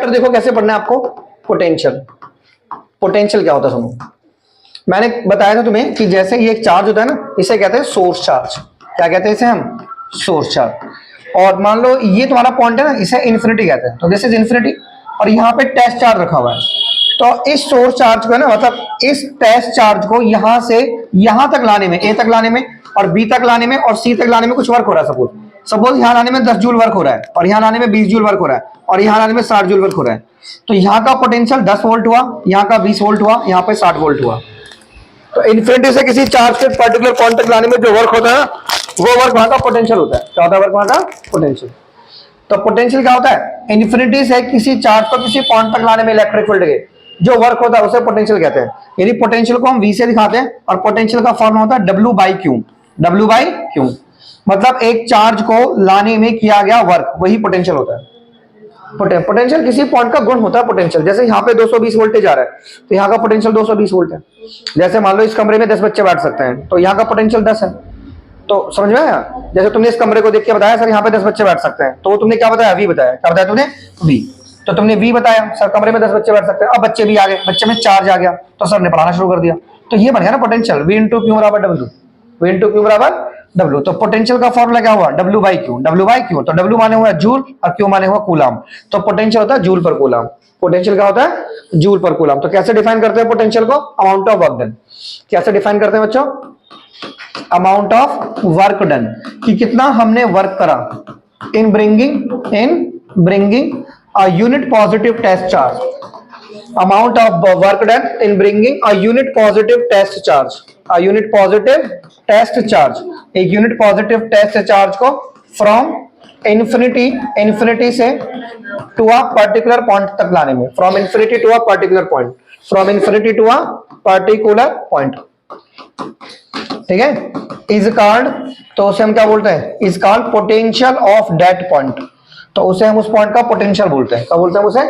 देखो कैसे पढ़ना है आपको, पोटेंशियल। पोटेंशियल क्या होता है सुनो, मैंने बताया था तुम्हें कि जैसे ये एक चार्ज होता है ना, इसे कहते हैं सोर्स चार्ज। क्या कहते हैं इसे हम? Source charge. और मान लो ये तुम्हारा पॉइंट है ना, इसे इन्फिनिटी कहते हैं, तो दिस इज इन्फिनिटी। और यहाँ पे टेस्ट चार्ज रखा हुआ है, तो इस सोर्स चार्ज को है ना, मतलब इस टेस्ट चार्ज को यहां से यहां तक लाने में, ए तक लाने में और बी तक लाने में और सी तक लाने में कुछ वर्क हो रहा है। सपोज यहाँ लाने में 10 जूल वर्क हो रहा है और यहाँ लाने में 20 जूल वर्क हो रहा है और यहाँ लाने में 60 जूल वर्क हो रहा है। तो यहाँ का पोटेंशियल 10 वोल्ट हुआ, यहाँ का 20 वोल्ट हुआ, यहाँ पे 60 वोल्ट हुआ। तो इन्फिनिटी से किसी चार्ज के पर्टिकुलर पॉइंट तक लाने में जो वर्क होता है वो वर्क वहां का पोटेंशियल होता है। क्या होता है वर्क वहां का? पोटेंशियल। तो पोटेंशियल क्या होता है? इन्फिनिटी से किसी चार्ज को किसी पॉइंट तक लाने में इलेक्ट्रिक फील्ड के जो वर्क होता है उसे पोटेंशियल कहते हैं। यदि पोटेंशियल को हम V से दिखाते हैं और पोटेंशियल का फॉर्म होता है W/Q। W/Q मतलब एक चार्ज को लाने में किया गया वर्क, वही पोटेंशियल होता है। पोटेंशियल किसी पॉइंट का गुण होता है पोटेंशियल। जैसे यहाँ पे 220 वोल्टेज आ रहा है तो यहाँ का पोटेंशियल 220 वोल्ट है। जैसे मान लो इस कमरे में 10 बच्चे बैठ सकते हैं तो यहाँ का पोटेंशियल 10 है। तो समझ में आया? जैसे तुमने इस कमरे को देख के बताया सर यहाँ पे 10 बच्चे बैठ सकते हैं, तो तुमने क्या बताया? V बताया। क्या बताया तुमने? V। तो तुमने V बताया, सर कमरे में 10 बच्चे बैठ सकते हैं। अब बच्चे भी आ गए, बच्चे में चार्ज आ गया तो सर ने पढ़ाना शुरू कर दिया। तो ये बन गया ना potential, V × Q = W। V × Q = W। तो पोटेंशियल का फॉर्मूला क्या हुआ? W/Q। W/Q तो W माने हुआ जूल और Q माने हुआ कूलम। तो पोटेंशियल होता है जूल पर कूलम। पोटेंशियल क्या होता है? जूल पर कूलम। तो कैसे डिफाइन करते हैं पोटेंशियल को? Amount of work done. कैसे डिफाइन करते हैं बच्चों? अमाउंट ऑफ वर्क डन, कि कितना हमने वर्क करा in bringing a unit positive test charge. Amount of work done in bringing a unit positive test charge. A unit positive test charge, एक unit positive test charge को from infinity से to a particular point तक लाने में। From infinity to a particular point. From infinity to a particular point. ठीक है? Is called, तो उसे हम क्या बोलते हैं? Is called potential of that point. तो उसे हम उस पॉइंट का पोटेंशियल बोलते हैं। क्या बोलते हैं उसे?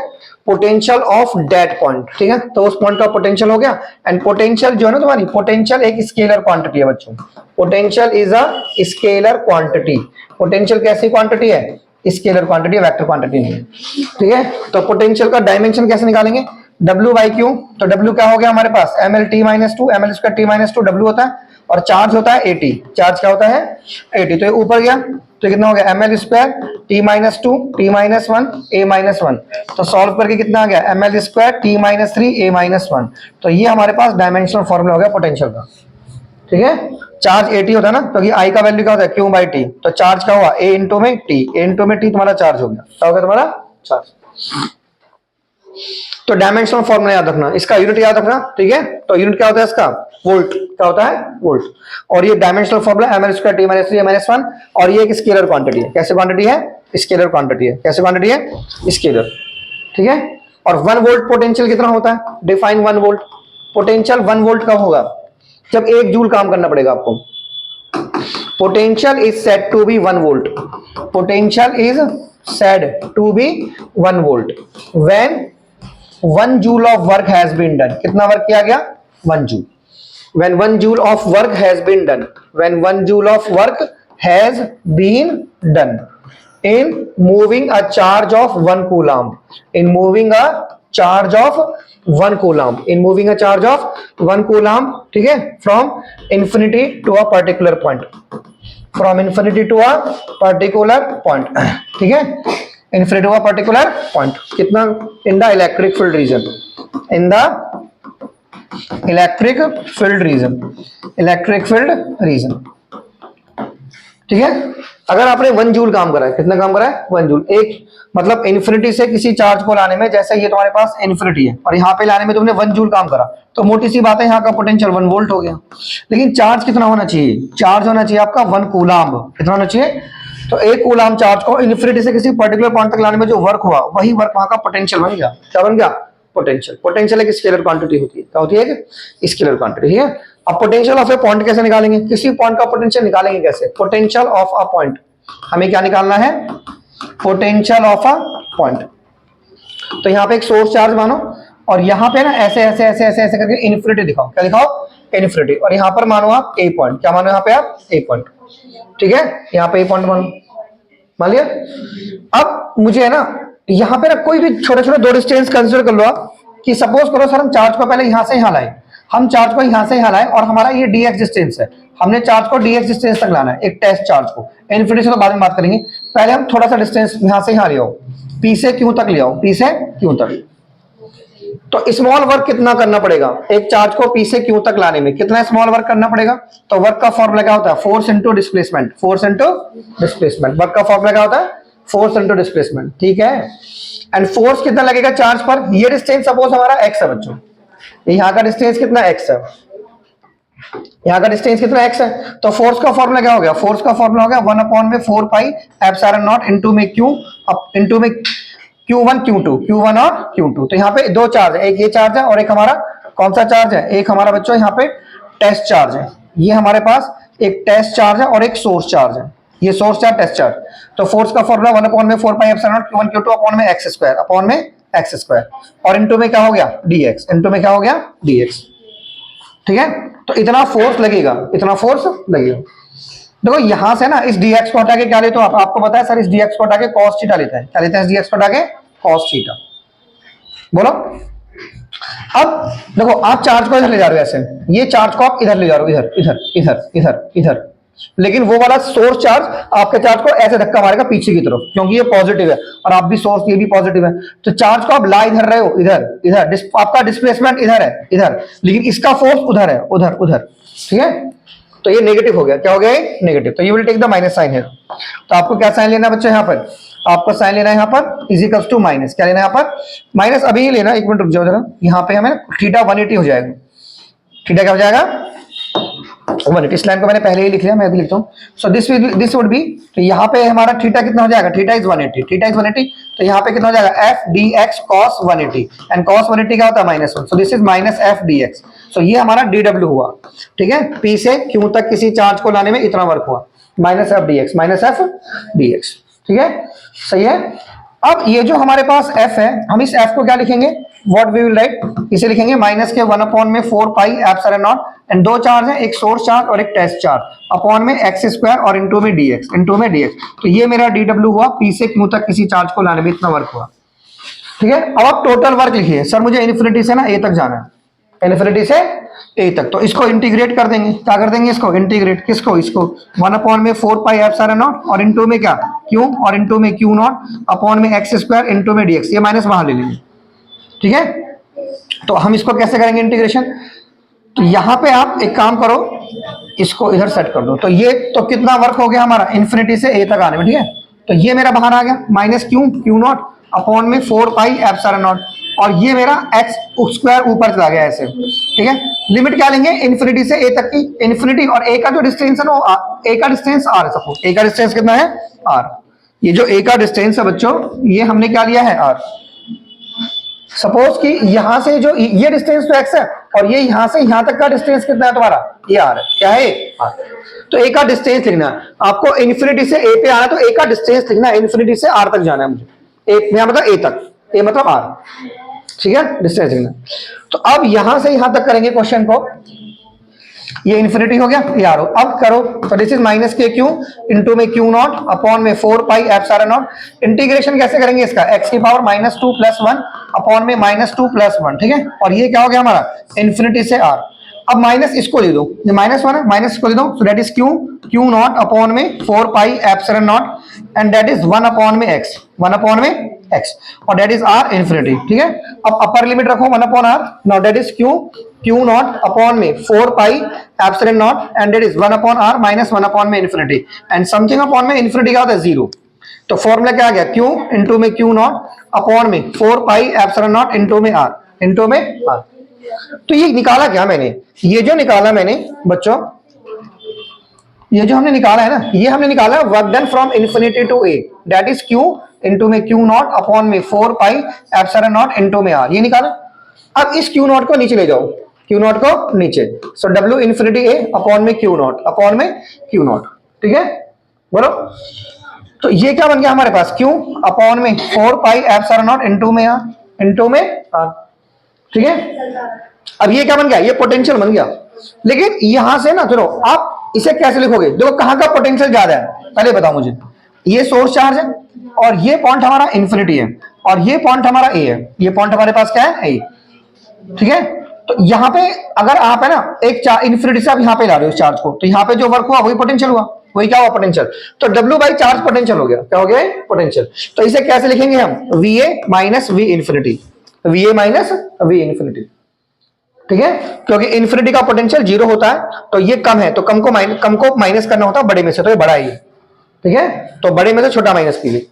Potential of that point. ठीक है? तो उस पॉइंट का पोटेंशियल हो गया। एंड पोटेंशियल जो है ना तुम्हारी, पोटेंशियल एक स्केलर क्वांटिटी है बच्चों। Potential is a scalar quantity. Potential कैसी क्वांटिटी है? स्केलर क्वांटिटी, वेक्टर क्वांटिटी नहीं है। ठीक है? तो पोटेंशियल का डायमेंशन कैसे निकालेंगे? W/Q। तो W क्या हो गया हमारे पास? mL/T-2, mL² T-2 W होता है और चार्ज होता है 80। चार्ज क्या होता है? 80। तो ये ऊपर गया तो कितना हो गया? mL² T-2 T-1 A-1। तो सॉल्व करके कितना आ गया? mL² T-3 A-1। तो ये हमारे पास डायमेंशनल फॉर्मूला हो गया पोटेंशियल का। ठीक है? चार्ज 80 होता है ना, क्योंकि I का वैल्यू क्या होता है? Q/T। तो चार्ज क्या हुआ? A × में T। A × में T तुम्हारा चार्ज हो गया। क्या हो गया तुम्हारा? चार्ज। तो डायमेंशनल फॉर्मूला याद रखना, इसका यूनिट याद रखना। ठीक है? तो यूनिट क्या होता है इसका? वोल्ट। क्या होता है? वोल्ट। और ये dimensional formula mL² T-3 A-1। और ये एक स्केलर क्वांटिटी है। कैसे क्वांटिटी है? स्केलर क्वांटिटी है। कैसे क्वांटिटी है? स्केलर। ठीक है? और 1 वोल्ट पोटेंशियल कितना होता है? Define 1 volt. पोटेंशियल 1 वोल्ट कब होगा? जब 1 जूल काम करना पड़ेगा आपको। Potential is said to be 1 volt. Potential is said to be 1 volt when 1 joule of work has been done. कितना वर्क किया गया? 1 joule. When 1 joule of work has been done. When 1 joule of work has been done in moving a charge of 1 coulomb. In moving a charge of 1 coulomb. In moving a charge of 1 coulomb. ठीक है? From infinity to a particular point. From infinity to a particular point. ठीक है? Infinity to a particular point. कितना? In the electric field region. In the electric field region. Electric field region. ठीक है? अगर आपने 1 joule काम करा है, कितना काम करा है? 1 जूल। एक मतलब इन्फिनिटी से किसी चार्ज को लाने में, जैसे ये तुम्हारे पास इन्फिनिटी है और यहाँ पे लाने में तुमने 1 जूल काम करा, तो मोटी सी बात है यहाँ का पोटेंशियल 1 वोल्ट हो गया। लेकिन चार्ज कितना होना चाहिए? चार्ज होना चाहिए आपका 1 कूलम्ब। कितना होना चाहिए? तो 1 कूलम्ब चार्ज को इन्फिनिटी से किसी पर्टिकुलर पॉइंट तक लाने में जो वर्क हुआ, वही वर्क वहां का पोटेंशियल बन गया। क्या बन गया? पोटेंशियल। पोटेंशियल एक स्केलर क्वांटिटी होती है। क्या होती है? Scalar quantity. ठीक है? अब पोटेंशियल ऑफ ए पॉइंट कैसे निकालेंगे? किसी पॉइंट का पोटेंशियल निकालेंगे कैसे? Potential of a point. हमें क्या निकालना है? Potential of a point. तो यहाँ पे एक सोर्स चार्ज मानो और यहाँ पे ना ऐसे ऐसे ऐसे ऐसे ऐसे करके इन्फिनिटी दिखाओ। क्या दिखाओ? इन्फिनिटी। और यहाँ पर मानो आप ए पॉइंट। क्या मानो यहाँ पे आप? ए पॉइंट। ठीक है? यहाँ पे ए पॉइंट मानो, मान लिया। अब मुझे है ना यहाँ पे ना कोई भी छोटे छोटे दो डिस्टेंस कंसिडर कर लो आप, कि सपोज करो सर हम चार्ज को पहले यहां से यहां लाए, हम चार्ज को यहां से यहां लाए और हमारा ये dx डिस्टेंस है, हमने चार्ज को dx डिस्टेंस तक लाना है, एक टेस्ट चार्ज को। इन्फिनिटी से तो बाद में बात करेंगे, पहले हम थोड़ा सा डिस्टेंस यहां से यहां ले आओ, p से q तक ले आओ, p से q तक। तो स्मॉल वर्क कितना करना पड़ेगा एक चार्ज को p से q तक लाने में, कितना स्मॉल वर्क करना पड़ेगा? तो वर्क का फॉर्मूला क्या होता है? Force into displacement, force into displacement. Work का फॉर्मूला क्या होता है? फोर्स इंटू डिस्प्लेसमेंट, ठीक है। एंड फोर्स कितना लगेगा चार्ज पर? ये डिस्टेंस सपोज हमारा x है बच्चों, यहाँ का डिस्टेंस कितना x है, यहाँ का डिस्टेंस कितना x है, तो फोर्स का फॉर्मूला क्या हो गया? फोर्स का फॉर्मूला हो गया 1/4 पाई एप्सिलॉन नॉट इनटू में q इनटू में q1 q1 और q2। तो यहाँ पे दो चार्ज है, एक ये चार्ज है और एक हमारा कौन सा चार्ज है? एक हमारा बच्चों यहाँ पे टेस्ट चार्ज है। ये हमारे पास एक टेस्ट चार्ज है और एक सोर्स चार्ज है, ये सोर्स चार्ज टेस्ट चार्ज। तो फोर्स का formula 1/4 pi epsilon not q1 q2 upon में x स्क्वायर और इनटू में क्या हो गया? dx, इनटू में क्या हो गया? dx, ठीक है। तो इतना फोर्स लगेगा, इतना फोर्स लगेगा। देखो यहां से ना इस dx को हटा के क्या लेते हो आप? आपको पता है सर इस dx को हटा के cos थीटा लेते हैं, क्या लेते हैं? इस dx को हटा के cos थीटा। बोलो अब देखो आप चार्ज को इधर ले जा रहे हो, ऐसे ये चार्ज को आप इधर ले जा रहे हो, इधर इधर इधर इधर इधर, लेकिन वो वाला सोर्स चार्ज आपके चार्ज को ऐसे धक्का मारेगा पीछे की तरफ, क्योंकि ये पॉजिटिव है और आप भी सोर्स, ये भी पॉजिटिव है। तो चार्ज को आप ला इधर रहे हो, इधर इधर, आपका डिस्प्लेसमेंट इधर है इधर, लेकिन इसका फोर्स उधर है, उधर उधर, ठीक है। तो ये नेगेटिव हो गया, क्या हो गया? ये नेगेटिव। तो you will take the minus sign है। तो आपको क्या साइन लेना है बच्चों? यहाँ पर आपको साइन लेना है, यहाँ पर इज इक्वल्स टू माइनस, क्या लेना है यहाँ पर? माइनस। अभी ही लेना, एक मिनट रुक जाओ जरा, यहाँ पे हमें थीटा 180 हो जाएगा। थीटा क्या हो जाएगा? 180। इस लाइन को मैंने पहले ही लिख लिया, मैं अभी लिखता हूँ। सो दिस वुड बी, तो यहाँ पे हमारा थीटा कितना हो जाएगा? Theta is 180, theta is 180। तो यहाँ पे कितना हो जाएगा? F D X cos 180, and cos 180 क्या होता है? -1। So this is minus F D X. So ये हमारा डी डब्ल्यू हुआ, ठीक है। पी से क्यू तक किसी चार्ज को लाने में इतना वर्क हुआ, minus F D X, minus F D x, ठीक है, सही है। अब ये जो हमारे पास f है, हम इस f को क्या लिखेंगे? व्हाट वी विल राइट, इसे लिखेंगे माइनस के 1/4 पाई एप्सिलॉन नॉट, एंड दो चार्ज है, एक सोर्स चार्ज और एक टेस्ट चार्ज, अपॉन में x स्क्वायर और इनटू में dx, इनटू में dx। तो ये मेरा dw हुआ, p से q तक किसी चार्ज को लाने में इतना वर्क हुआ, ठीक है। अब आप टोटल वर्क लिखिए। सर मुझे इन्फिनिटी से ना a तक जाना है, इन्फिनिटी से a तक, तो इसको इंटीग्रेट कर देंगे। क्या कर देंगे इसको? इंटीग्रेट किसको? इसको 1/4 पाई एप्सिलॉन नॉट और इनटू में क्या? q और इनटू में q नॉट अपॉन में x स्क्वायर इनटू में dx, ये माइनस वहां ले लेंगे, ठीक है। तो हम इसको कैसे करेंगे इंटीग्रेशन? तो यहां पे आप एक काम करो, इसको इधर सेट कर दो। तो ये तो कितना वर्क हो गया हमारा इन्फिनिटी से a तक आने में, ठीक है। तो ये मेरा बाहर आ गया माइनस q नॉट अपॉन में 4 पाई एप्सिलॉन नॉट, और ये मेरा x स्क्वायर ऊपर चला गया ऐसे, ठीक है। लिमिट क्या लेंगे? इन्फिनिटी से a तक की, इन्फिनिटी, और a का जो डिस्टेंस है ना, a का डिस्टेंस r है। सपोज a का डिस्टेंस कितना है? r। ये जो a का डिस्टेंस है बच्चों, ये हमने क्या लिया है? r। सपोज कि यहां से जो ये डिस्टेंस तो x है, और ये यहां से यहां तक का डिस्टेंस कितना है तुम्हारा? ये r है, क्या है? r। तो a का डिस्टेंस लिखना है आपको, इन्फिनिटी से a पे आना है तो a का डिस्टेंस लिखना है, इन्फिनिटी से r तक जाना है मुझे, a मतलब a तक, a मतलब r, ठीक है, डिस्टेंस लिखना। तो अब यहां से यहां तक करेंगे क्वेश्चन को, ये इन्फिनिटी हो गया, ये आर हो। अब करो, तो दिस इज माइनस के क्यू इनटू में क्यू नॉट अपॉन में 4 पाई एप्सिलॉन नॉट। इंटीग्रेशन कैसे करेंगे इसका? x की पावर -2 + 1 अपॉन में -2 + 1, ठीक है। और ये क्या हो गया हमारा? इन्फिनिटी से r। अब माइनस इसको ले दो, ये -1 है, माइनस इसको ले दो, so that is Q naught upon में 4 pi epsilon not, and that is 1 upon में x, 1 अपॉन में x, और दैट इज r इन्फिनिटी, ठीक है। अब अपर लिमिट रखो 1 upon r, now that is Q naught upon में 4 pi epsilon not, and that is 1 upon r minus 1 upon में infinity, and something upon में infinity क्या होता है? 0। तो फॉर्मूला क्या आ गया? q इनटू में क्यू नॉट अपॉन में 4 पाई एप्सिलॉन नॉट इनटू में r, इनटू में r। तो ये निकाला क्या मैंने? ये जो निकाला मैंने बच्चों, ये जो हमने निकाला है ना, ये हमने निकाला work done from infinity to a, that is q into में क्यू नॉट अपॉन में 4 पाई एप्सिलॉन नॉट इनटू में r, ये निकाला। अब इस क्यू नॉट को नीचे ले जाओ, क्यू नॉट को नीचे, सो w इन्फिनिटी a अपॉन में क्यू नॉट, अपॉन में क्यू नॉट, ठीक है, बोलो। तो ये क्या बन गया हमारे पास? q अपॉन में 4 पाई एप्सिलॉन नॉट इनटू में r, इनटू में r, ठीक है। अब ये क्या बन गया? ये पोटेंशियल बन गया। लेकिन यहां से ना, चलो आप इसे कैसे लिखोगे? देखो कहां का पोटेंशियल ज्यादा है, पहले बताओ मुझे। ये सोर्स चार्ज है और ये पॉइंट हमारा इन्फिनिटी है, और ये पॉइंट हमारा ए है, ये पॉइंट हमारे पास क्या है, ए। ठीक है, तो यहाँ पे अगर आप है ना एक इन्फिनिटी से आप यहाँ पे ला रहे हो चार्ज को, तो यहाँ पे जो वर्क हुआ वही पोटेंशियल हुआ, वही क्या हुआ, पोटेंशियल। तो W बाई चार्ज पोटेंशियल हो गया, क्या हो गया, पोटेंशियल। तो इसे कैसे लिखेंगे हम, VA minus V infinity, VA minus V infinity. ठीक है, क्योंकि इन्फिनिटी का पोटेंशियल 0 होता है, तो ये कम है, तो कम को माइनस करना होता है बड़े में से, तो ये बड़ा है। ठीक है, तो बड़े में से छोटा माइनस कीजिए।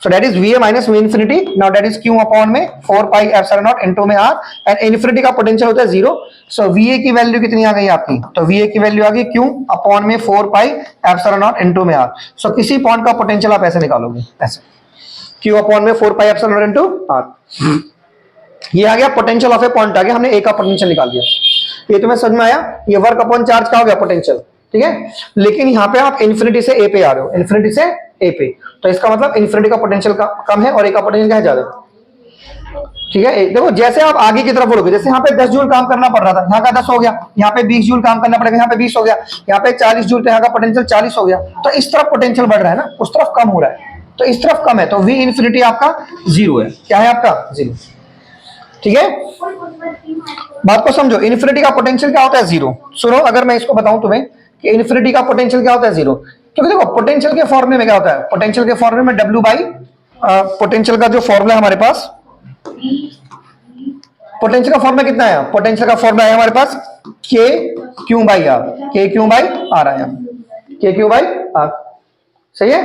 So that is VA minus V infinity. Now that is Q upon में 4 pi epsilon naught into में R, and infinity का पोटेंशियल होता है 0. So VA की वैल्यू कितनी आ गई आपकी, तो VA की वैल्यू आ गई Q upon में 4 pi epsilon naught into में R. So किसी पॉइंट का पोटेंशियल आप ऐसे निकालोगे, ऐसे Q upon में 4 pi epsilon naught into R. ये आ गया पोटेंशियल ऑफ ए पॉइंट, आ गया, हमने ए का पोटेंशियल निकाल दिया। ये तुम्हें समझ में आया, ये वर्क अपॉन चार्ज का हो गया पोटेंशियल। ठीक है, लेकिन यहाँ पे आप इन्फिनिटी से ए पे आ रहे हो, इन्फिनिटी से ए पे, तो इसका मतलब इन्फिनिटी का पोटेंशियल कम है और ए का पोटेंशियल क्या है, ज्यादा। ठीक है, देखो जैसे आप आगे की तरफ बढ़ोगे, जैसे यहाँ पे 10 जूल काम करना पड़ रहा था, यहाँ का 10 हो गया, यहाँ पे 20 जूल काम करना पड़ेगा, यहाँ पे 20 हो गया, यहाँ पे 40 जूल, तो यहाँ का पोटेंशियल 40 हो गया। तो इस तरफ पोटेंशियल बढ़ रहा है ना, उस तरफ कम हो रहा है, तो इस तरफ कम है, तो V इन्फिनिटी आपका 0 है। क्या है आपका, 0। ठीक है, बात को समझो, इन्फिनिटी का पोटेंशियल क्या होता है, 0। सुनो, अगर मैं इसको बताऊं तुम्हें कि इन्फिनिटी का पोटेंशियल क्या होता है, 0, क्योंकि देखो पोटेंशियल के फॉर्मूले में क्या होता है, पोटेंशियल के फॉर्मूले में W बाई पोटेंशियल का जो फॉर्मूला है हमारे पास, पोटेंशियल का फॉर्मूला कितना है, पोटेंशियल का फॉर्मूला है हमारे पास K Q by R, K Q by R आया, K Q बाई R। सही है,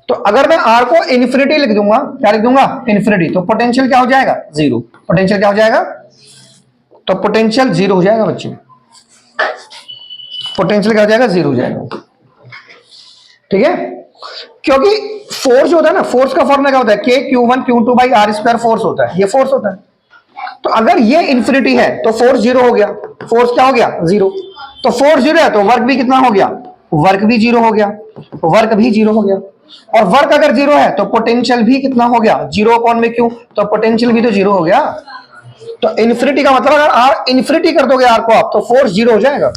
तो अगर मैं R को इन्फिनिटी लिख दूंगा, क्या लिख दूंगा, इन्फिनिटी, तो पोटेंशियल क्या हो जाएगा, 0। पोटेंशियल क्या हो जाएगा, तो पोटेंशियल 0 हो जाएगा बच्चों, पोटेंशियल क्या हो जाएगा, 0 हो जाएगा। ठीक है, क्योंकि फोर्स होता है ना, फोर्स का फॉर्मूला क्या होता है, K Q1 Q2 by R square force होता है, ये फोर्स होता है। तो अगर ये इन्फिनिटी है तो फोर्स 0 हो गया, फोर्स क्या हो गया, 0। तो फोर्स 0 है तो वर्क भी कितना हो गया, वर्क भी 0 हो गया, वर्क भी 0 हो गया। और वर्क अगर 0 है तो पोटेंशियल भी कितना हो गया, 0 अपॉन में क्यों, तो पोटेंशियल भी तो 0 हो गया। तो इन्फिनिटी का मतलब अगर R इन्फिनिटी कर दोगे R को आप, तो फोर्स 0 हो जाएगा,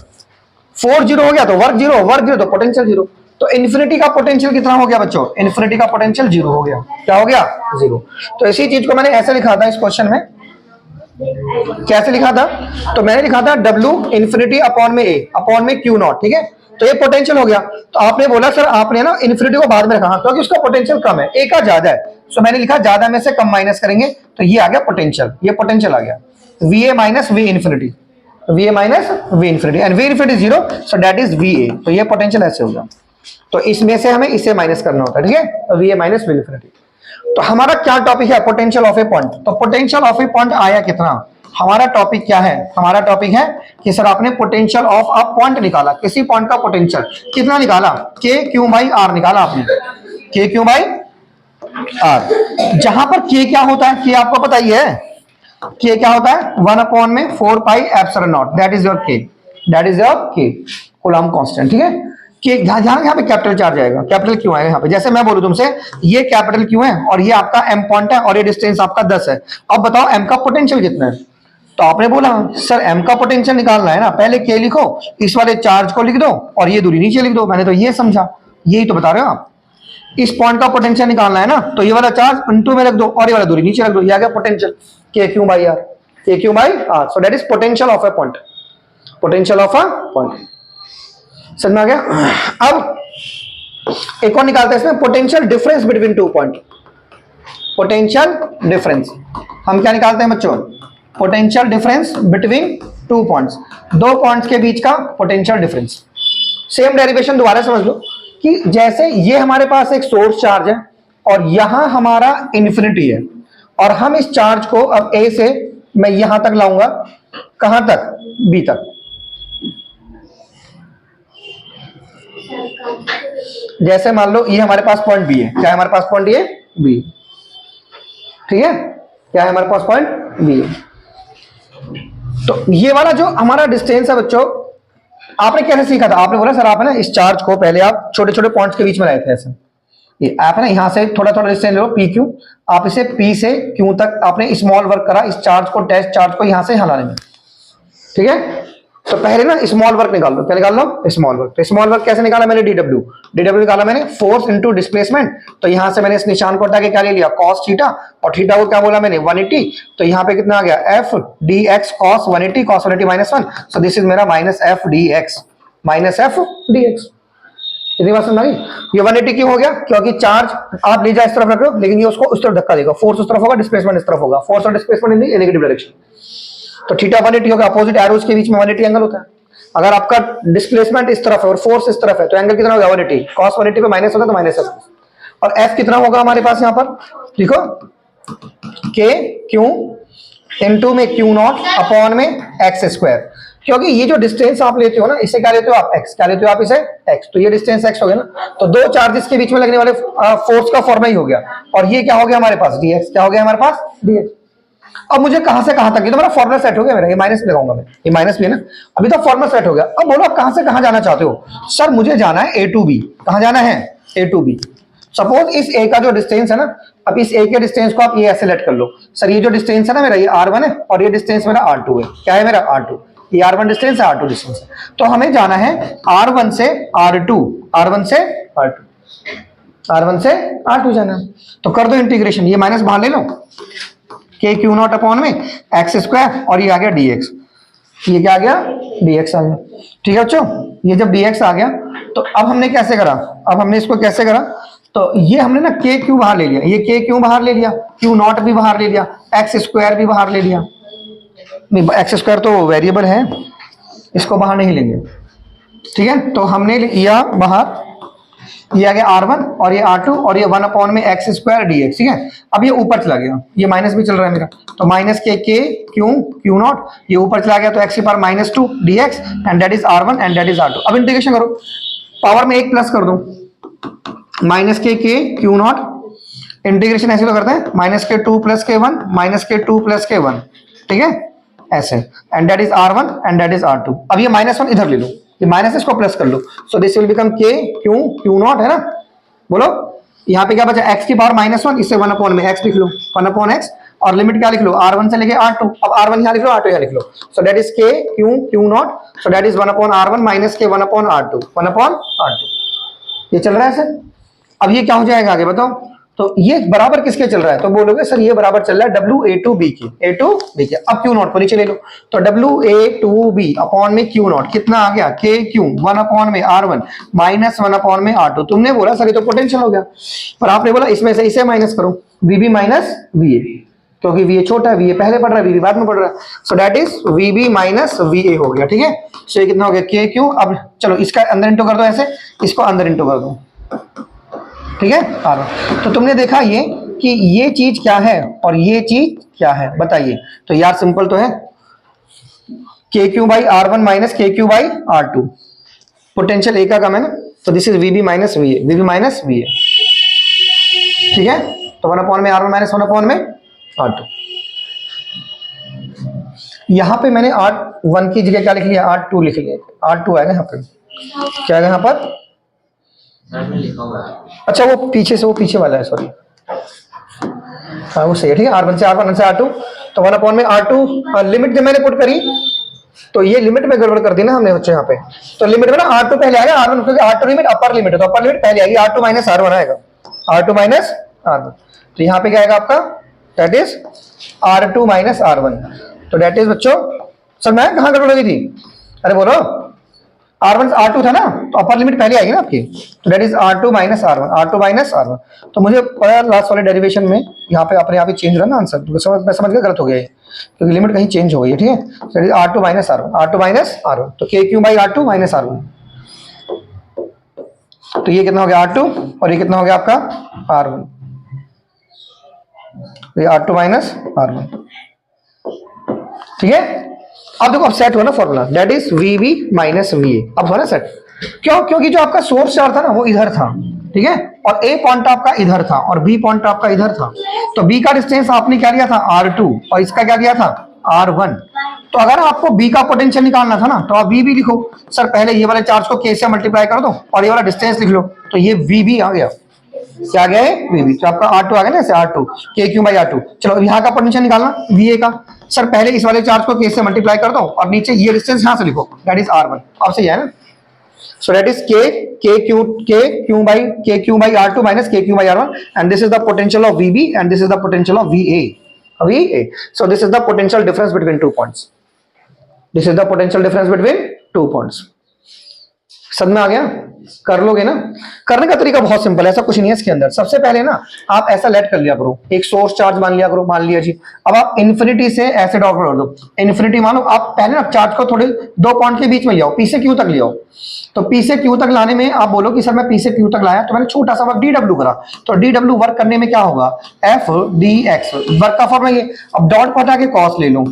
फोर्स 0 हो गया तो वर्क 0, वर्क 0 तो पोटेंशियल 0। तो इन्फिनिटी का पोटेंशियल कितना हो गया बच्चों, इन्फिनिटी का पोटेंशियल 0 हो गया, क्या हो गया, 0। तो इसी चीज को मैंने ऐसे लिखा था इस क्वेश्चन में, कैसे लिखा था, तो मैंने लिखा था W इन्फिनिटी अपॉन में A अपॉन में Q नॉट। ठीक है, तो ये पोटेंशियल हो गया। तो आपने बोला सर आपने ना इन्फिनिटी को बाद में रखा, क्योंकि उसका पोटेंशियल कम है, A का ज्यादा है, तो मैंने लिखा ज्यादा में से कम माइनस करेंगे, तो ये आ गया पोटेंशियल, ये पोटेंशियल आ गया VA minus V infinity, VA minus V infinity, and V infinity 0, so that is VA। तो ये पोटेंशियल ऐसे होगा, तो इसमें से हमें इसे माइनस करना होता है। ठीक है, VA माइनस V इन्फिनिटी। तो हमारा क्या टॉपिक है, पोटेंशियल ऑफ ए पॉइंट। तो पोटेंशियल ऑफ ए पॉइंट आया कितना, हमारा टॉपिक क्या है, हमारा टॉपिक है कि सर आपने पोटेंशियल ऑफ अ पॉइंट निकाला, किसी पॉइंट का पोटेंशियल कितना निकाला, K Q बाई R निकाला आपने, K Q बाई R। जहां पर K क्या होता है, K आपको पता ही है, K क्या होता है, 1 अपॉन में 4 pi epsilon not, that is your K, that is your K, coulomb constant. ठीक है, कि यहाँ पे कैपिटल चार्ज आएगा, कैपिटल क्यों आएगा यहाँ पे, जैसे मैं बोलूं तुमसे ये कैपिटल क्यों है और ये आपका M पॉइंट है और ये डिस्टेंस आपका 10 है, अब बताओ M का पोटेंशियल कितना है। तो आपने बोला सर M का पोटेंशियल निकालना है ना, पहले K लिखो, इस वाले चार्ज को लिख दो और ये दूरी नीचे लिख दो, मैंने तो ये समझा, यही तो बता रहे हो आप। इस पॉइंट का पोटेंशियल निकालना है ना, तो ये वाला चार्ज इंटू में रख दो और ये वाला दूरी नीचे रख दो, ये आ गया potential K Q by R, K Q by R। So that is potential of a point, potential of a point. समझ में आ गया। अब एक और निकालते हैं इसमें, potential difference between two point. Potential difference हम क्या निकालते हैं बच्चों, potential difference between two points, दो पॉइंट्स के बीच का पोटेंशियल डिफरेंस। सेम डेरिवेशन दोबारा समझ लो कि जैसे ये हमारे पास एक सोर्स चार्ज है और यहां हमारा इन्फिनिटी है, और हम इस चार्ज को अब A से मैं यहां तक लाऊंगा, कहां तक, B तक। जैसे मान लो ये हमारे पास पॉइंट B है, क्या है हमारे पास पॉइंट ये B, ठीक है, क्या है हमारे पास पॉइंट B है। तो ये वाला जो हमारा डिस्टेंस है बच्चों, आपने कैसे सीखा था, आपने बोला सर आप है ना इस चार्ज को पहले आप छोटे छोटे पॉइंट्स के बीच में लाए थे, ऐसे ये आप है ना यहां से थोड़ा थोड़ा डिस्टेंस लो PQ, आप इसे P से Q तक आपने स्मॉल वर्क करा, इस चार्ज को, टेस्ट चार्ज को यहां से हलाने में, ठीक है। तो पहले ना स्मॉल वर्क निकाल लो, क्या निकाल लो? Small work. तो स्मॉल वर्क कैसे निकाला मैंने? डीडब्ल्यू निकाला मैंने, फोर्स इनटू डिस्प्लेसमेंट। तो यहां से मैंने इस निशान को हटा के क्या ले लिया? कॉस थीटा, और थीटा को क्या बोला मैंने? 180। तो यहाँ पे कितना आ गया? F D X cos 180, cos 180 -1। So this is मेरा minus F D X, minus F D X. इतनी बात समझ आई? ये 180 क्यों हो गया? क्योंकि चार्ज आप ले जाए इस तरफ रख रहे हो, लेकिन ये उसको उस तरफ धक्का देगा। फोर्स उस तरफ होगा, डिस्प्लेसमेंट इस तरफ होगा। फोर्स और displacement in the negative direction. तो थीटा 180 होगा, अपोजिट एरोज के बीच में 180 एंगल होता है। अगर आपका डिस्प्लेसमेंट इस तरफ है और फोर्स इस तरफ है, तो एंगल कितना होगा? 180। cos 180 पे माइनस होता है, तो माइनस एफ। और एफ कितना होगा हमारे पास यहाँ पर? देखो, के क्यू इनटू में क्यू नॉट अपॉन में एक्स स्क्वायर। क्योंकि ये जो डिस्टेंस आप लेते हो ना, इसे क्या लेते हो आप? एक्स। क्या लेते हो आप इसे? एक्स। तो ये डिस्टेंस एक्स हो गया ना, तो दो चार्जेस के बीच में लगने वाले फोर्स का फॉर्मूला ही हो गया। और ये क्या हो गया हमारे पास? डीएक्स। क्या हो गया हमारे पास? डीएक्स। अब मुझे कहां से कहां तक, ये तो मेरा फॉर्मूला सेट हो गया मेरा, ये माइनस लगाऊंगा मैं, ये माइनस भी है ना, अभी तो फॉर्मूला सेट हो गया। अब बोलो आप कहां से कहां जाना चाहते हो? सर मुझे जाना है ए टू बी। कहां जाना है? ए टू बी। सपोज इस ए का जो डिस्टेंस है ना, अब इस ए के डिस्टेंस को आप ये ऐसे लेट कर लो। सर ये जो डिस्टेंस है ना मेरा, ये r1 है, और ये डिस्टेंस मेरा r2 है। क्या है मेरा? r2। ये r1 डिस्टेंस है, r2 डिस्टेंस है। तो हमें जाना है r1 से r2, r1 से r2, r1 से r2 जाना है। तो कर दो इंटीग्रेशन, ये माइनस बाहर ले लो, के क्यू नॉट अपॉन में एक्स स्क्वायर, और ये आ गया डीएक्स। ये क्या आ गया? डीएक्स आ गया। ठीक है बच्चों, ये जब डीएक्स आ गया तो अब हमने कैसे करा? अब हमने इसको कैसे करा? तो ये हमने ना के क्यू बाहर ले लिया, ये के क्यू बाहर ले लिया, क्यू नॉट भी बाहर ले लिया, एक्स स्क्वायर भी बाहर ले लिया। नहीं, एक्स स्क्वायर तो वेरिएबल है, इसको बाहर नहीं लेंगे। ठीक है, तो हमने लिया बाहर, ये आ गया r1 और ये r2 और ये 1 अपॉन में एक्स स्क्वायर dx। ठीक है, अब ये ऊपर चला गया, ये माइनस भी चल रहा है मेरा, तो माइनस के क्यू नॉट, ये ऊपर चला गया तो x की power -2 dx and that is r1 and that is r2। अब इंटीग्रेशन करो, पावर में एक प्लस कर दो, माइनस के क्यू नॉट, इंटीग्रेशन ऐसे तो करते हैं, माइनस के 2 प्लस के 1 माइनस के 2 प्लस के 1। ठीक है, ऐसे, and that is r1 and that is r2। अब ये -1 इधर ले लो, ये माइनस इसको प्लस कर लो, सो दिस विल बिकम के क्यू नॉट, है ना? बोलो यहाँ पे क्या बचा? x की पावर -1, इससे 1 अपॉन में x लिख लो, 1 अपॉन x, और लिमिट क्या लिख लो? r1 से लेके r2। अब r1 यहाँ लिख लो, r2 यहाँ लिख लो, सो दैट इज के Q not, so that is 1 upon r1 minus के 1 अपॉन r2, 1 अपॉन r2। ये चल रहा है सर। अब ये क्या हो जाएगा आगे बताओ? तो ये बराबर किसके चल रहा है? तो बोलोगे सर ये बराबर चल रहा है W A to B के, A to B के। अब क्यू नॉट को नीचे ले लो, तो W A to B upon में क्यू नॉट कितना आ गया? के क्यू 1 अपॉन में R1 माइनस 1 अपॉन में R2। तुमने बोला सर ये तो पोटेंशियल हो गया, पर आपने बोला इसमें से इसे माइनस करो, VB माइनस VA, क्योंकि VA छोटा है, VA पहले पढ़ रहा है, VB बाद में पढ़ रहा है, so that is VB minus VA हो गया। ठीक है, सो ये कितना हो गया? के क्यू। अब चलो इसका अंदर इंटू कर दो, ऐसे इसको अंदर इंटू कर दो। ठीक है, R1। तो तुमने देखा ये कि ये चीज क्या है और ये चीज क्या है, बताइए। तो यार सिंपल तो है, के क्यू बाई R1 माइनस के क्यू बाई R2, पोटेंशियल ए का कम है ना, तो this is VB minus VA, VB minus VA। ठीक है, तो 1 अपॉन में R1 माइनस 1 अपॉन में R2। यहां पे मैंने R1 की जगह क्या लिख लिया? R2 लिख लिया, R2 आएगा यहाँ पे, क्या आएगा यहाँ पर? अच्छा वो पीछे से, वो पीछे वाला है, सॉरी, हाँ वो सही है। ठीक है, R1 से R1, 1 से R2, तो 1 अपॉन में R2, लिमिट जब मैंने पुट करी तो ये लिमिट में गड़बड़ कर दी ना हमने बच्चे यहाँ पे, तो लिमिट में ना R2 पहले आएगा, R1, क्योंकि R2 लिमिट अपर लिमिट है, तो अपर लिमिट पहले आएगी, R2 माइनस R1 आएगा, R2 माइनस R1। तो यहाँ पे क्या आएगा आपका? That is R2 minus R1। तो दैट इज बच्चों, सर मैं कहाँ गड़बड़ लगी थी? अरे बोलो, R1 R2 था ना, तो अपर लिमिट पहले आएगी ना आपकी, तो that is R2 minus R1, R2 minus R1। तो मुझे पता लास्ट वाले डेरिवेशन में यहाँ पे अपने आप ही चेंज हो रहा ना आंसर, तो मैं समझ गया गलत हो गया ये, क्योंकि लिमिट कहीं चेंज हो गई है। ठीक है, that is R2 minus R1, R2 minus R1, तो के Q by R2 minus R1। तो ये कितना हो गया? R2, और ये कितना हो गया आपका? R1, ये R2 माइनस R1। ठीक है, अब देखो अब सेट हुआ ना formula, that is VB minus VA। अब हुआ ना सेट, क्यों? क्योंकि जो आपका सोर्स चार्ज था ना वो इधर था, ठीक है, और A पॉइंट आपका इधर था और B पॉइंट आपका इधर था, तो B का डिस्टेंस आपने क्या लिया था? R2, और इसका क्या लिया था? R1। तो अगर आपको B का पोटेंशियल निकालना था ना, तो आप VB लिखो। सर पहले ये वाले चार्ज को K से मल्टीप्लाई कर दो और ये वाला डिस्टेंस लिख लो, तो ये VB आ गया। क्या गया है? VB। तो आपका R2 आ गया ना, ऐसे R2, के क्यू बाई R2। चलो यहाँ का पोटेंशियल निकालना VA का, सर पहले इस वाले चार्ज को k से मल्टीप्लाई कर दो और नीचे ये डिस्टेंस यहां से लिखो, दैट इज r1। अब सही है ना? So that is kq by r2 minus kq by r1, and this is the potential of VB and this is the potential of VA. So this is the potential difference between 2 points. This is the potential difference between 2 points. समझ में आ गया? कर लोगे ना? करने का तरीका बहुत सिंपल है, ऐसा कुछ नहीं है इसके अंदर। सबसे पहले ना आप ऐसा लेट कर लिया करो, एक सोर्स चार्ज मान लिया करो, मान लिया जी। अब आप इन्फिनिटी से ऐसे डॉट कर दो, इन्फिनिटी मानो। आप पहले ना चार्ज को थोड़े 2 पॉइंट के बीच में ले आओ, पी से क्यू तक ले आओ। तो पी से क्यू तक लाने में आप बोलो कि सर मैं पी से क्यू तक लाया, तो मैंने छोटा सा वर्क डीडब्ल्यू करा। तो डीडब्ल्यू वर्क करने में क्या होगा, एफ डी एक्स, वर्क का फॉर्मूला ये। अब डॉट को हटा के कॉस ले लो,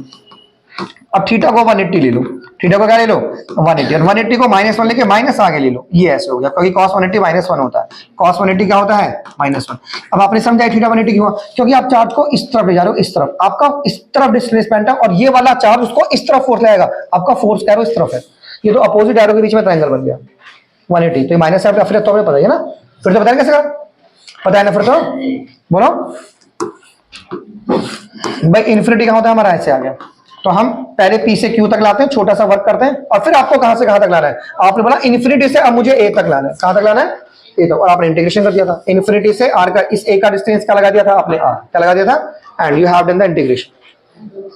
अब थीटा को 180 ले लो, थीटा को क्या ले लो 180, और 180 को -1 लेके माइनस आगे ले लो, ये ऐसे हो गया, क्योंकि cos 180 -1 होता है, cos 180 क्या होता है -1। अब आपने समझा थीटा 180 क्यों, क्योंकि आप चार्ज को इस तरफ ले जा रहे हो, इस तरफ आपका इस तरफ डिस्प्लेसमेंट है, और ये वाला चार्ज उसको इस तरफ फोर्स लगाएगा, आपका फोर्स एरो इस तरफ है, ये तो अपोजिट एरो के बीच में ट्रायंगल बन गया 180। तो ये माइनस है, फिर तो हमें पता है ना, फिर तो पता है कैसे का पता है ना, फिर तो बोलो भाई इन्फिनिटी कहां होता है हमारा, ऐसे आ गया। तो हम पहले पी से क्यू तक लाते हैं, छोटा सा वर्क करते हैं, और फिर आपको कहां से कहां तक लाना है, आपने बोला इन्फिनिटी से अब मुझे ए तक लाना है, कहां तक लाना है ए तक, और आपने इंटीग्रेशन कर दिया था इन्फिनिटी से आर का, इस ए का डिस्टेंस क्या लगा दिया था आपने, आर क्या लगा दिया था, and you have done the integration.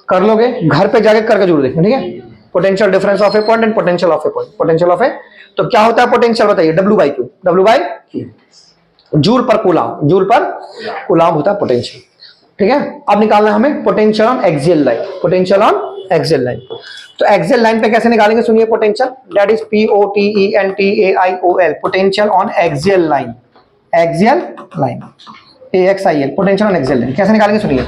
कर लोगे, घर पे जाके करके जरूर देखें, ठीक है। Potential difference of a point and potential of a point, potential of a, तो क्या होता है पोटेंशियल बताइए, W बाई क्यू, जूल पर कूलाम होता है पोटेंशियल, ठीक है। अब निकालना है हमें potential on axial line, potential on axial line. तो एक्सियल लाइन पे कैसे निकालेंगे, सुनिए potential, that is POTENTIAIOL, potential on axial line, axial line AXIL, potential on axial line कैसे निकालेंगे सुनिए।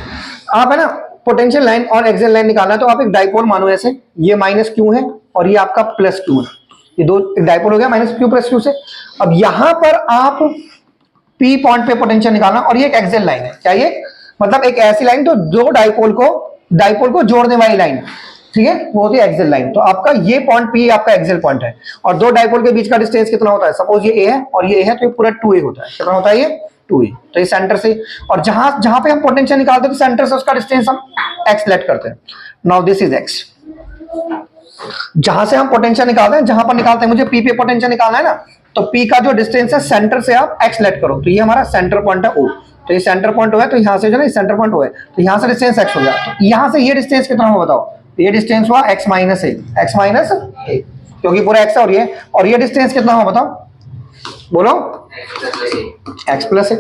आप है ना पोटेंशियल लाइन और एक्सियल लाइन निकालना है, तो आप एक डाइपोल मानो, ऐसे ये -q है और ये आपका +q है, ये दो एक डाइपोल हो गया -q +q से। अब यहां पर आप P पॉइंट पे पोटेंशियल निकालना, और ये एक एक्सियल लाइन है, क्या ये मतलब एक ऐसी लाइन तो दो डाइपोल को जोड़ने वाली लाइन, ठीक है, वो होती है एक्सियल लाइन। तो आपका ये पॉइंट P आपका एक्सियल पॉइंट है, और दो डाइपोल के बीच का डिस्टेंस कितना होता है, सपोज ये A है और ये A है, तो ये पूरा 2A होता है, कितना होता है ये 2A। तो ये सेंटर से, और जहां पे हम पोटेंशियल निकालते हैं तो सेंटर से उसका डिस्टेंस हम x लेट करते हैं। नाउ दिस इज x, जहां से हम पोटेंशियल निकालते हैं, जहां पर निकालते हैं, मुझे P पे पोटेंशियल निकालना है ना, तो P का जो डिस्टेंस है सेंटर से आप x लेट करो, तो ये हमारा सेंटर पॉइंट है O, तो ये सेंटर पॉइंट है, तो यहां से जो है सेंटर पॉइंट है, तो यहां से डिस्टेंस x हो गया, तो यहां से ये डिस्टेंस कितना हुआ बताओ, ये डिस्टेंस हुआ x -a, क्योंकि पूरा x है, और ये डिस्टेंस कितना हुआ बताओ, बोलो x plus a।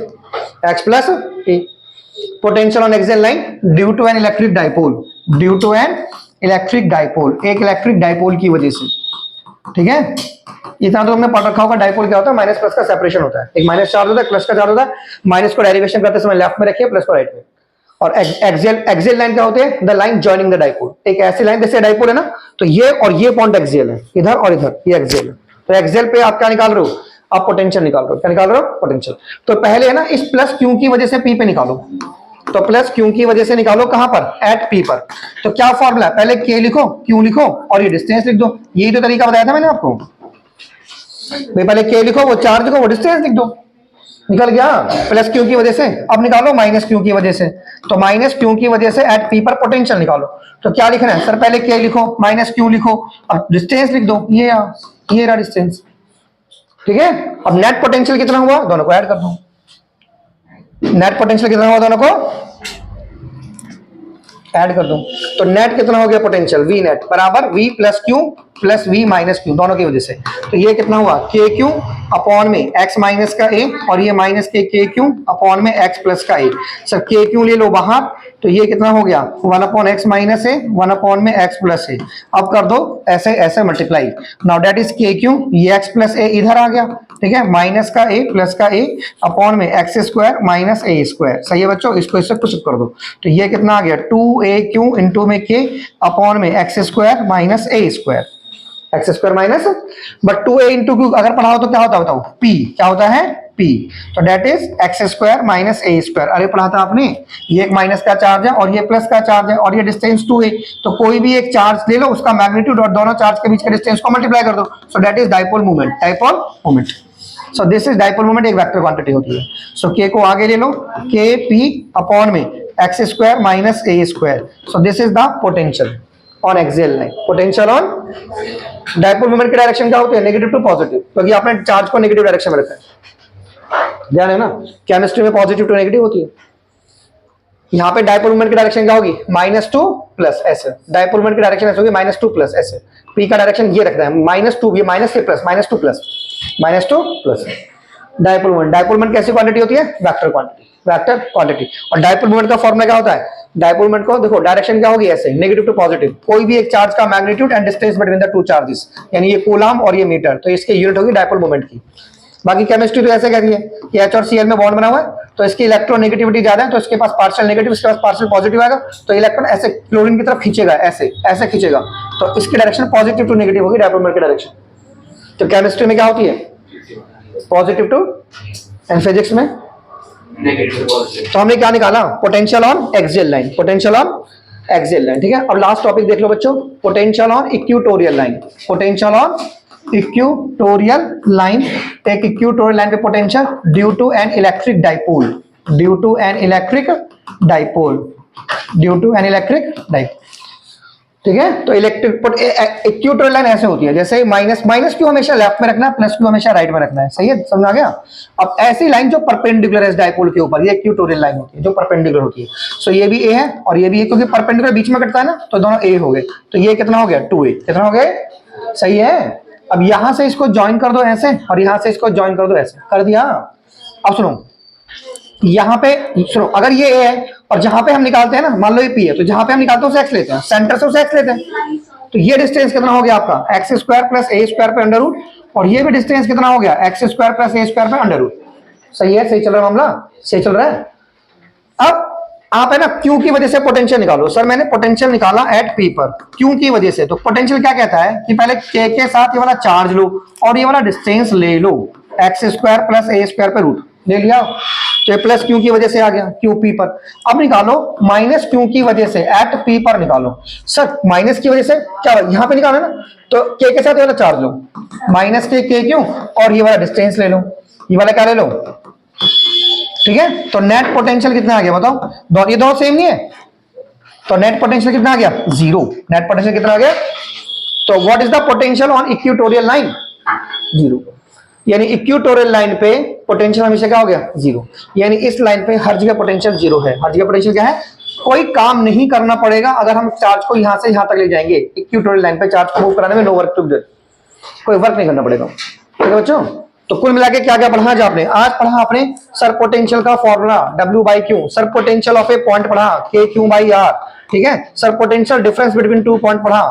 Potential on axial line due to an electric dipole, एक इलेक्ट्रिक डाइपोल की वजह से, ठीक है। इतना तो हमने पढ़ रखा होगा, डाइपोल क्या होता है, माइनस प्लस का सेपरेशन होता है, एक माइनस चार्ज होता है, प्लस का चार्ज होता है, माइनस को डेरिवेशन करते समय लेफ्ट में रखिए, प्लस को राइट में। और एक्सियल लाइन क्या होती है, the line joining the dipole, एक ऐसी लाइन जैसे डाइपोल है ना, तो ये और ये पॉइंट एक्सियल है, इधर और इधर ये एक्सियल है। तो एक्सियल पे आप क्या निकाल रहे हो, आप पोटेंशियल निकाल रहे हो, क्या निकाल रहे हो, पोटेंशियल। तो पहले है ना इस प्लस क्यू की वजह से P पे निकालो, तो प्लस क्यू की वजह से निकालो कहां पर, एट P पर। तो क्या फॉर्मूला, पहले K लिखो, Q लिखो, और ये डिस्टेंस लिख दो, यही तो तरीका बताया था मैंने आपको पहले K लिखो, वो चार्ज लिखो, वो डिस्टेंस लिख दो, निकल गया प्लस क्यू की वजह से। अब निकालो माइनस क्यू की वजह से, तो माइनस क्यू की वजह से एट P पर पोटेंशियल निकालो। तो क्या लिखना है सर, पहले K लिखो, माइनस क्यू लिखो, अब डिस्टेंस लिख दो, ये रहा डिस्टेंस, ठीक है। अब नेट पोटेंशियल कितना हुआ, दोनों को ऐड कर दो, नेट पोटेंशियल कितना हुआ, दोनों को ऐड कर दो। तो नेट कितना हो गया पोटेंशियल, V नेट बराबर V plus Q plus V minus Q, दोनों की वजह से। तो ये कितना हुआ, के क्यू अपॉन में x माइनस का a, और ये माइनस के क्यू अपॉन में x प्लस का a। सर के क्यू ले लो बाहर, तो ये कितना हो गया 1 upon x minus a, 1 upon में x प्लस a। अब कर दो ऐसे ऐसे मल्टीप्लाई, नाउ दैट इज के क्यू, ये x प्लस a इधर आ गया, ठीक है, माइनस का a प्लस का a अपॉन में x square minus a square. सही है बच्चों, इसको इससे कुछ कर दो, तो ये कितना आ गया 2aq इंटू में k अपॉन में x square minus a square, x square minus, but 2a into Q अगर पढ़ाओ तो क्या होता है बताओ, p क्या होता है p, तो that is x square minus a square. अरे पढ़ा था आपने, ये एक माइनस का चार्ज है और ये प्लस का चार्ज है, और ये डिस्टेंस 2a, तो कोई भी एक चार्ज ले लो, उसका मैग्नीट्यूड और दोनों चार्ज के बीच के डिस्टेंस को मल्टीप्लाई कर दो, so that is dipole moment. So this is dipole moment, एक वेक्टर क्वांटिटी होती है। सो k को आगे ले लो, k p अपॉन में X square minus A square. So this is the potential on axial line. Potential on dipole moment की direction क्या होती है? नेगेटिव टू पॉजिटिव, क्योंकि आपने चार्ज को नेगेटिव डायरेक्शन में रखा है. ध्यान है ना, केमिस्ट्री में पॉजिटिव टू नेगेटिव होती है. यहाँ पे डायपोल मोमेंट की डायरेक्शन क्या होगी? -2 प्लस ऐसे. डायपोल मोमेंट की डायरेक्शन ऐसे होगी -2 प्लस ऐसे. पी का डायरेक्शन ये रखना है -2, ये माइनस से plus, -2 plus, -2 plus. Dipole moment कैसी क्वांटिटी होती है? Vector quantity. और डायपोल मोमेंट का फॉर्मूला क्या होता है? डायपोल मोमेंट को देखो, डायरेक्शन क्या होगी? ऐसे, नेगेटिव टू पॉजिटिव. कोई भी एक चार्ज का magnitude and distance between the two charges, यानी ये कूलम और ये मीटर, तो इसकी यूनिट होगी डायपोल मोमेंट की. बाकी केमिस्ट्री तो ऐसे कहती है कि H और Cl में बॉन्ड बना हुआ है, तो इसकी इलेक्ट्रोनेगेटिविटी ज्यादा है, तो इसके पास पार्शियल नेगेटिव, इसके पास पार्शियल पॉजिटिव आएगा, तो इलेक्ट्रॉन ऐसे क्लोरीन की तरफ खींचेगा, ऐसे ऐसे खींचेगा, तो इसकी डायरेक्शन पॉजिटिव टू नेगेटिव होगी डायपोल मोमेंट की डायरेक्शन. तो केमिस्ट्री में क्या होती है? पॉजिटिव टू, एंड फिजिक्स में नेगेटिव टू पॉजिटिव. तो हमने क्या निकाला? Potential on axial line. Potential on axial line. ठीक है. अब लास्ट टॉपिक देख लो बच्चों, potential on equatorial line. Potential on equatorial line. एक इक्वेटोरियल लाइन पे potential due to an electric dipole. Due to an electric dipole. Due to an electric dipole. ठीक है. तो इलेक्ट्रिक इक्वेटोरियल लाइन ऐसे होती है, जैसे माइनस क्यू हमेशा लेफ्ट में रखना है, प्लस क्यू हमेशा राइट में रखना है. सही है, समझ आ गया. अब ऐसी लाइन जो परपेंडिकुलर है डाइपोल के ऊपर, ये इक्वेटोरियल लाइन होती है जो परपेंडिकुलर होती है. सो ये भी ए है और ये भी है, क्योंकि परपेंडिकुलर बीच में कटता है ना, तो दोनों ए हो गए. तो ये कितना हो गया? 2a. कितना हो गया? सही है. अब यहां से इसको ज्वाइन कर दो ऐसे, और यहां से इसको ज्वाइन कर दो ऐसे. कर दिया. अब सुनो, यहां पे सुनो, अगर ये ए है और जहां पे हम निकालते हैं ना, मान लो ये पी है, तो जहां पे हम निकालते हैं उसे एक्स लेते हैं, सेंटर से उसे एक्स लेते हैं. तो ये डिस्टेंस कितना हो गया आपका? एक्स स्क्वायर प्लस ए स्क्वायर पे अंडर रूट. और ये भी डिस्टेंस कितना हो गया? एक्स स्क्वायर प्लस ए स्क्वायर पे अंडर रूट. सही है, सही चल रहा है मामला, सही चल रहा है. अब आप है ना क्यू की वजह से पोटेंशियल निकालो. सर मैंने पोटेंशियल निकाला एट पी पर, क्यू की वजह से. तो पोटेंशियल क्या कहता है कि पहले के साथ ये वाला चार्ज लो और ये वाला डिस्टेंस ले लो, एक्स स्क्वायर प्लस ए स्क्वायर पे रूट ले लिया. तो ये प्लस क्यू की वजह से आ गया, क्यू पी पर. अब निकालो माइनस क्यू की वजह से एट पी पर निकालो. सर माइनस की वजह से क्या यहाँ पे निकालो ना, तो के साथ ये वाला चार्ज लो, माइनस के क्यू, और ये वाला डिस्टेंस ले लो, ये वाला क्या ले लो. ठीक है. तो नेट पोटेंशियल कितना आ गया बताओ? ये दोनों सेम नहीं है, तो नेट पोटेंशियल कितना आ गया? 0. नेट पोटेंशियल कितना आ गया? तो what is the potential on equatorial line? 0. यानी इक्वेटोरियल लाइन पे पोटेंशियल हमेशा क्या हो गया? 0. यानी इस लाइन पे हर जगह पोटेंशियल 0 है. हर जगह पोटेंशियल क्या है? कोई काम नहीं करना पड़ेगा अगर हम चार्ज को यहां से यहां तक ले जाएंगे. इक्वेटोरियल लाइन पे चार्ज को मूव कराने में नो वर्क टू डू, कोई वर्क नहीं करना पड़ेगा. ठीक है बच्चों. तो कुल मिला के क्या क्या पढ़ा आपने? आज पढ़ा आपने सर पोटेंशियल का formula W/Q. Sir potential of a point पढ़ा KQ/R. ठीक है. Sir potential difference between two point पढ़ा.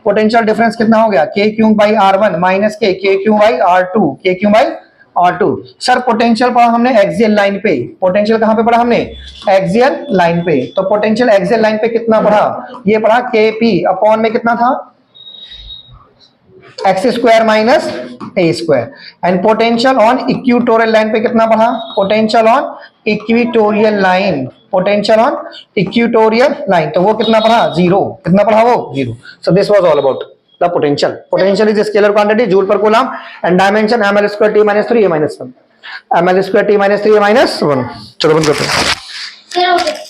पोटेंशियल डिफरेंस कितना हो गया? KQ/R1 माइनस के KQ/R2. KQ/R2. सर पोटेंशियल पढ़ा हमने एक्सियल लाइन पे. पोटेंशियल कहां पे पढ़ा हमने? एक्सियल लाइन पे. तो पोटेंशियल एक्सियल लाइन पे कितना पढ़ा? ये पढ़ा KP अपॉन में कितना था? X square minus A square. And potential on equatorial line पे कितना पढ़ा? Potential on equatorial line. Potential on equatorial line, तो वो कितना पढ़ा? 0. कितना पढ़ा वो? 0. So this was all about the potential. Potential is scalar quantity joule पर coulomb and dimension ml square t minus 3 a minus 1. ml square t minus 3 a minus 1. चलो बंद करते हैं.